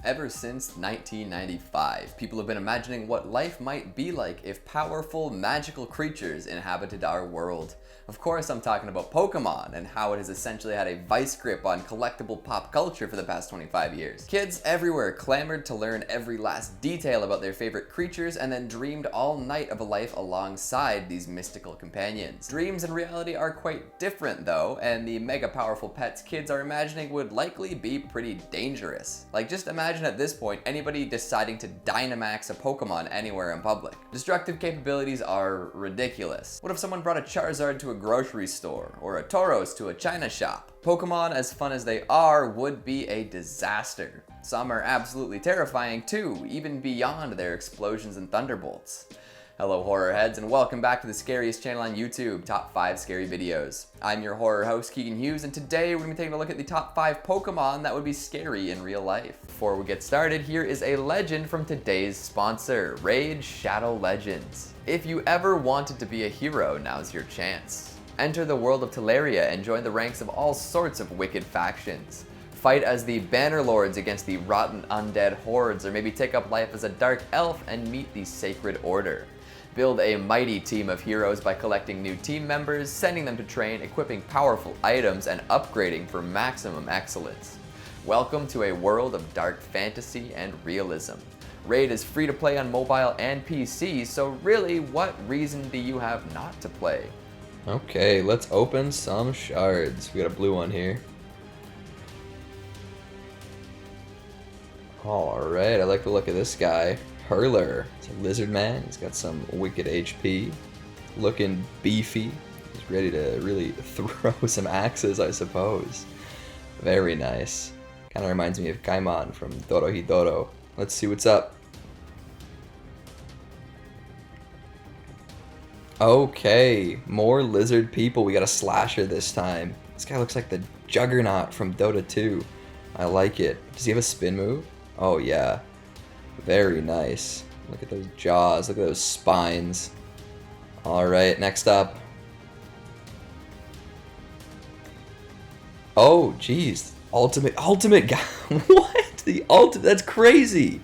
Ever since 1995, people have been imagining what life might be like if powerful, magical creatures inhabited our world. Of course, I'm talking about Pokemon and how it has essentially had a vice grip on collectible pop culture for the past 25 years. Kids everywhere clamored to learn every last detail about their favorite creatures and then dreamed all night of a life alongside these mystical companions. Dreams and reality are quite different though, and the mega powerful pets kids are imagining would likely be pretty dangerous. Like, just imagine at this point anybody deciding to Dynamax a Pokemon anywhere in public. Destructive capabilities are ridiculous. What if someone brought a Charizard to a grocery store or a Tauros to a china shop? Pokemon, as fun as they are, would be a disaster. Some are absolutely terrifying too, even beyond their explosions and thunderbolts. Hello horror heads, and welcome back to the scariest channel on YouTube, Top 5 Scary Videos. I'm your horror host, Keegan Hughes, and today we're going to be taking a look at the top 5 Pokemon that would be scary in real life. Before we get started, here is a legend from today's sponsor, Raid Shadow Legends. If you ever wanted to be a hero, now's your chance. Enter the world of Teleria and join the ranks of all sorts of wicked factions. Fight as the Bannerlords against the rotten undead hordes, or maybe take up life as a dark elf and meet the Sacred Order. Build a mighty team of heroes by collecting new team members, sending them to train, equipping powerful items, and upgrading for maximum excellence. Welcome to a world of dark fantasy and realism. Raid is free to play on mobile and PC, so really, what reason do you have not to play? Okay, let's open some shards. We got a blue one here. Alright, I like the look of this guy. Hurler. It's a lizard man. He's got some wicked HP. Looking beefy. He's ready to really throw some axes, I suppose. Very nice. Kind of reminds me of Gaimon from Dorohedoro. Let's see what's up. Okay, more lizard people. We got a slasher this time. This guy looks like the Juggernaut from Dota 2. I like it. Does he have a spin move? Oh yeah. Very nice. Look at those jaws. Look at those spines. Alright, next up. Oh, jeez. Ultimate guy. What? The ultimate. That's crazy.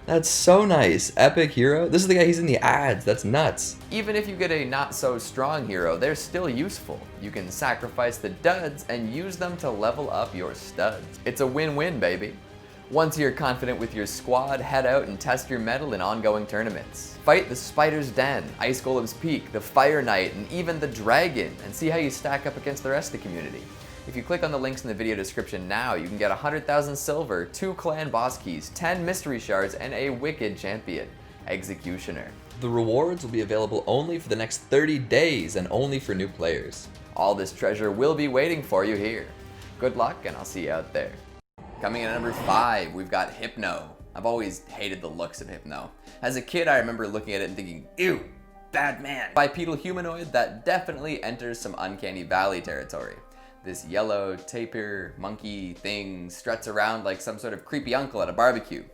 That's so nice. Epic hero. This is the guy, he's in the ads. That's nuts. Even if you get a not so strong hero, they're still useful. You can sacrifice the duds and use them to level up your studs. It's a win-win, baby. Once you're confident with your squad, head out and test your mettle in ongoing tournaments. Fight the Spider's Den, Ice Golem's Peak, the Fire Knight, and even the Dragon, and see how you stack up against the rest of the community. If you click on the links in the video description now, you can get 100,000 silver, 2 clan boss keys, 10 mystery shards, and a wicked champion, Executioner. The rewards will be available only for the next 30 days and only for new players. All this treasure will be waiting for you here. Good luck, and I'll see you out there. Coming in at number 5, we've got Hypno. I've always hated the looks of Hypno. As a kid, I remember looking at it and thinking, ew, bad man. Bipedal humanoid that definitely enters some uncanny valley territory. This yellow tapir monkey thing struts around like some sort of creepy uncle at a barbecue.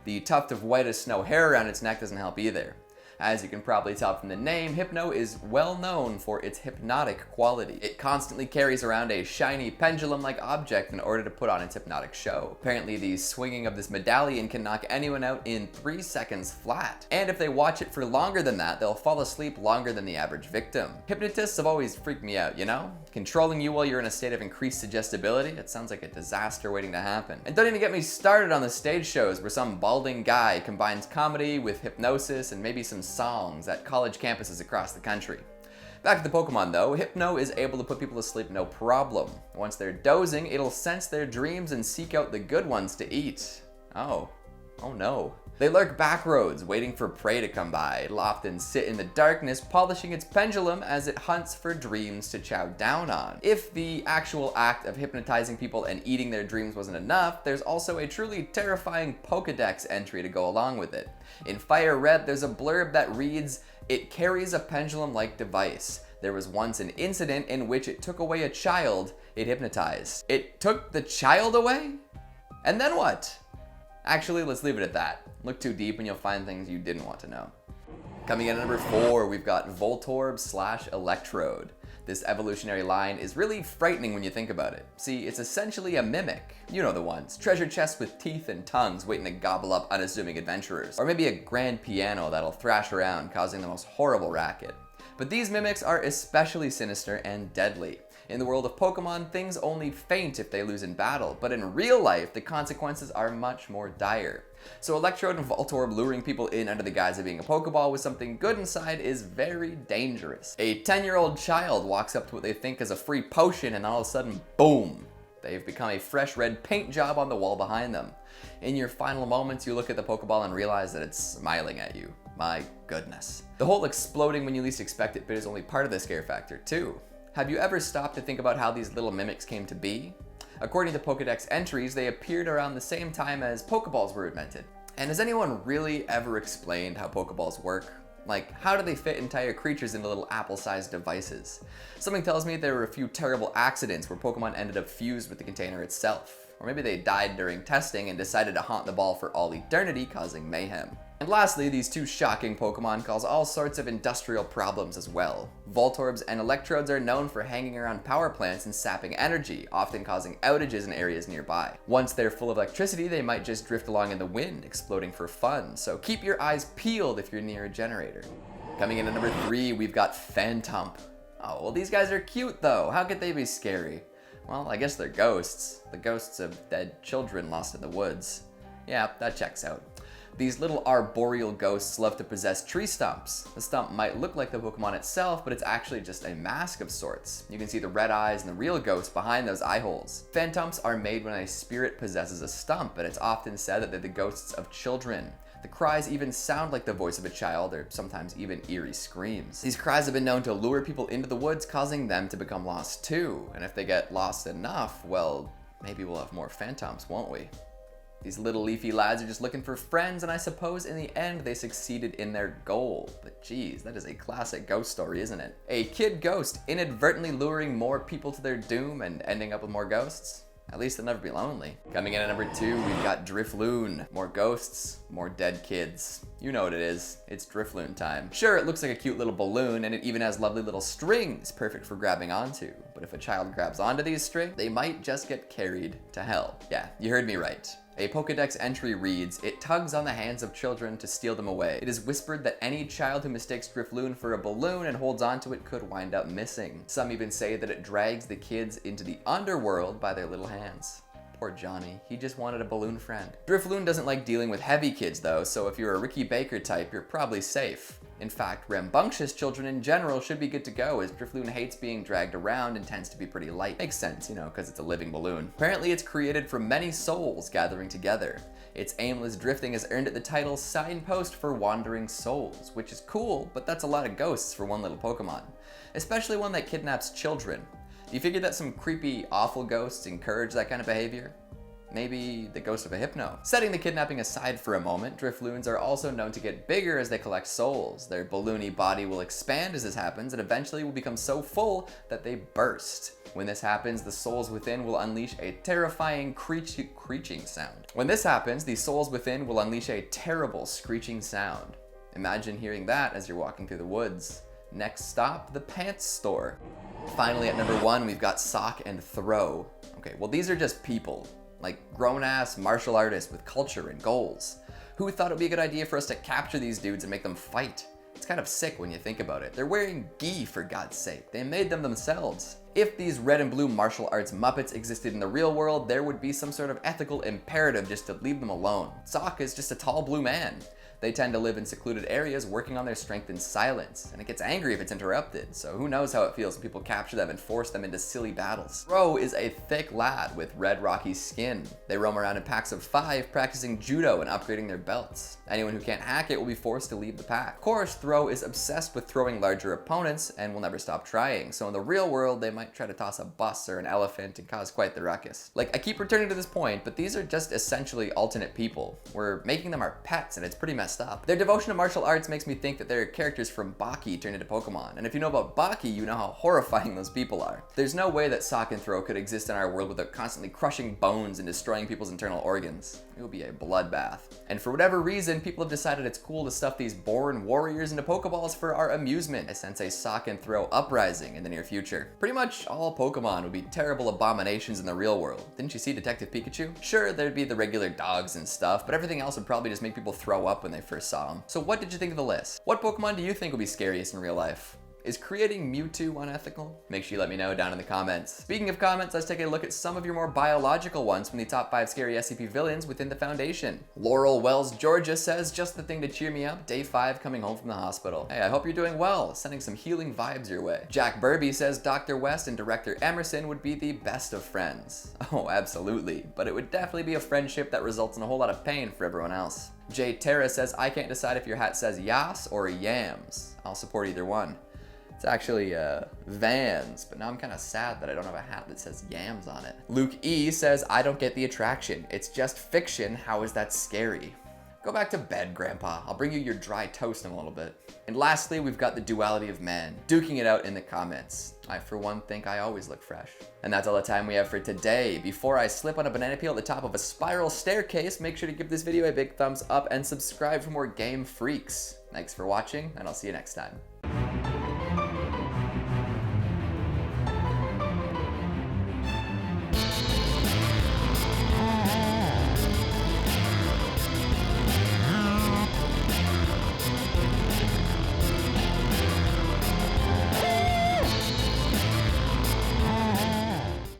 The tuft of white as snow hair around its neck doesn't help either. As you can probably tell from the name, Hypno is well known for its hypnotic quality. It constantly carries around a shiny pendulum-like object in order to put on its hypnotic show. Apparently, the swinging of this medallion can knock anyone out in 3 seconds flat. And if they watch it for longer than that, they'll fall asleep longer than the average victim. Hypnotists have always freaked me out, you know? Controlling you while you're in a state of increased suggestibility? It sounds like a disaster waiting to happen. And don't even get me started on the stage shows where some balding guy combines comedy with hypnosis and maybe some songs at college campuses across the country. Back to the Pokemon though, Hypno is able to put people to sleep no problem. Once they're dozing, it'll sense their dreams and seek out the good ones to eat. Oh no. They lurk back roads, waiting for prey to come by. It'll often sit in the darkness, polishing its pendulum as it hunts for dreams to chow down on. If the actual act of hypnotizing people and eating their dreams wasn't enough, there's also a truly terrifying Pokedex entry to go along with it. In Fire Red, there's a blurb that reads, "It carries a pendulum-like device. There was once an incident in which it took away a child it hypnotized." It took the child away? And then what? Actually, let's leave it at that. Look too deep and you'll find things you didn't want to know. Coming in at number 4, we've got Voltorb / Electrode. This evolutionary line is really frightening when you think about it. See, it's essentially a mimic. You know the ones. Treasure chests with teeth and tongues waiting to gobble up unassuming adventurers. Or maybe a grand piano that'll thrash around, causing the most horrible racket. But these mimics are especially sinister and deadly. In the world of Pokemon, things only faint if they lose in battle, but in real life, the consequences are much more dire. So Electrode and Voltorb luring people in under the guise of being a Pokeball with something good inside is very dangerous. A 10-year-old child walks up to what they think is a free potion and all of a sudden, boom! They've become a fresh red paint job on the wall behind them. In your final moments, you look at the Pokeball and realize that it's smiling at you. My goodness. The whole exploding when you least expect it bit is only part of the scare factor, too. Have you ever stopped to think about how these little mimics came to be? According to Pokedex entries, they appeared around the same time as Pokeballs were invented. And has anyone really ever explained how Pokeballs work? Like, how do they fit entire creatures into little apple-sized devices? Something tells me there were a few terrible accidents where Pokemon ended up fused with the container itself. Or maybe they died during testing and decided to haunt the ball for all eternity, causing mayhem. And lastly, these two shocking Pokemon cause all sorts of industrial problems as well. Voltorbs and Electrodes are known for hanging around power plants and sapping energy, often causing outages in areas nearby. Once they're full of electricity, they might just drift along in the wind, exploding for fun, so keep your eyes peeled if you're near a generator. Coming in at number 3, we've got Phantump. Oh, well these guys are cute though, how could they be scary? Well, I guess they're ghosts. The ghosts of dead children lost in the woods. Yeah, that checks out. These little arboreal ghosts love to possess tree stumps. The stump might look like the Pokemon itself, but it's actually just a mask of sorts. You can see the red eyes and the real ghost behind those eye holes. Phantumps are made when a spirit possesses a stump, and it's often said that they're the ghosts of children. The cries even sound like the voice of a child, or sometimes even eerie screams. These cries have been known to lure people into the woods, causing them to become lost too. And if they get lost enough, well, maybe we'll have more Phantumps, won't we? These little leafy lads are just looking for friends, and I suppose in the end they succeeded in their goal. But geez, that is a classic ghost story, isn't it? A kid ghost inadvertently luring more people to their doom and ending up with more ghosts? At least they'll never be lonely. Coming in at number 2, we've got Drifloon. More ghosts, more dead kids. You know what it is, it's Drifloon time. Sure, it looks like a cute little balloon, and it even has lovely little strings, perfect for grabbing onto. But if a child grabs onto these strings, they might just get carried to hell. Yeah, you heard me right. A Pokedex entry reads, "It tugs on the hands of children to steal them away. It is whispered that any child who mistakes Drifloon for a balloon and holds onto it could wind up missing. Some even say that it drags the kids into the underworld by their little hands." Poor Johnny, he just wanted a balloon friend. Drifloon doesn't like dealing with heavy kids though, so if you're a Ricky Baker type, you're probably safe. In fact, rambunctious children in general should be good to go, as Drifloon hates being dragged around and tends to be pretty light. Makes sense, you know, because it's a living balloon. Apparently it's created from many souls gathering together. Its aimless drifting has earned it the title Signpost for Wandering Souls, which is cool, but that's a lot of ghosts for one little Pokemon. Especially one that kidnaps children. Do you figure that some creepy, awful ghosts encourage that kind of behavior? Maybe the ghost of a Hypno. Setting the kidnapping aside for a moment, Drifloons are also known to get bigger as they collect souls. Their balloony body will expand as this happens, and eventually will become so full that they burst. When this happens, the souls within will unleash a terrifying screeching sound. When this happens, the souls within will unleash a terrible screeching sound. Imagine hearing that as you're walking through the woods. Next stop, the pants store. Finally, at number 1, we've got Sock and Throw. Okay, well these are just people. Like grown-ass martial artists with culture and goals. Who thought it would be a good idea for us to capture these dudes and make them fight? It's kind of sick when you think about it. They're wearing gi, for God's sake. They made them themselves. If these red and blue martial arts Muppets existed in the real world, there would be some sort of ethical imperative just to leave them alone. Sock is just a tall blue man. They tend to live in secluded areas working on their strength in silence, and it gets angry if it's interrupted, so who knows how it feels when people capture them and force them into silly battles. Throw is a thick lad with red rocky skin. They roam around in packs of 5 practicing judo and upgrading their belts. Anyone who can't hack it will be forced to leave the pack. Of course, Throw is obsessed with throwing larger opponents and will never stop trying, so in the real world they might try to toss a bus or an elephant and cause quite the ruckus. Like, I keep returning to this point, but these are just essentially alternate people. We're making them our pets and it's pretty messed messed up. Their devotion to martial arts makes me think that they're characters from Baki turned into Pokemon. And if you know about Baki, you know how horrifying those people are. There's no way that sock and throw could exist in our world without constantly crushing bones and destroying people's internal organs. It would be a bloodbath. And for whatever reason, people have decided it's cool to stuff these boring warriors into Pokeballs for our amusement. I sense a sock and throw uprising in the near future. Pretty much all Pokemon would be terrible abominations in the real world. Didn't you see Detective Pikachu? Sure, there'd be the regular dogs and stuff, but everything else would probably just make people throw up when they first saw them. So what did you think of the list? What Pokemon do you think would be scariest in real life? Is creating Mewtwo unethical? Make sure you let me know down in the comments. Speaking of comments, let's take a look at some of your more biological ones from the top 5 scary SCP villains within the Foundation. Laurel Wells, Georgia says, just the thing to cheer me up, day 5 coming home from the hospital. Hey, I hope you're doing well, sending some healing vibes your way. Jack Burby says Dr. West and Director Emerson would be the best of friends. Oh, absolutely, but it would definitely be a friendship that results in a whole lot of pain for everyone else. Jay Terra says, I can't decide if your hat says Yas or Yams. I'll support either one. It's actually Vans, but now I'm kind of sad that I don't have a hat that says Yams on it. Luke E says, I don't get the attraction. It's just fiction. How is that scary? Go back to bed, Grandpa. I'll bring you your dry toast in a little bit. And lastly, we've got the duality of man, duking it out in the comments. I, for one, think I always look fresh. And that's all the time we have for today. Before I slip on a banana peel at the top of a spiral staircase, make sure to give this video a big thumbs up and subscribe for more game freaks. Thanks for watching, and I'll see you next time.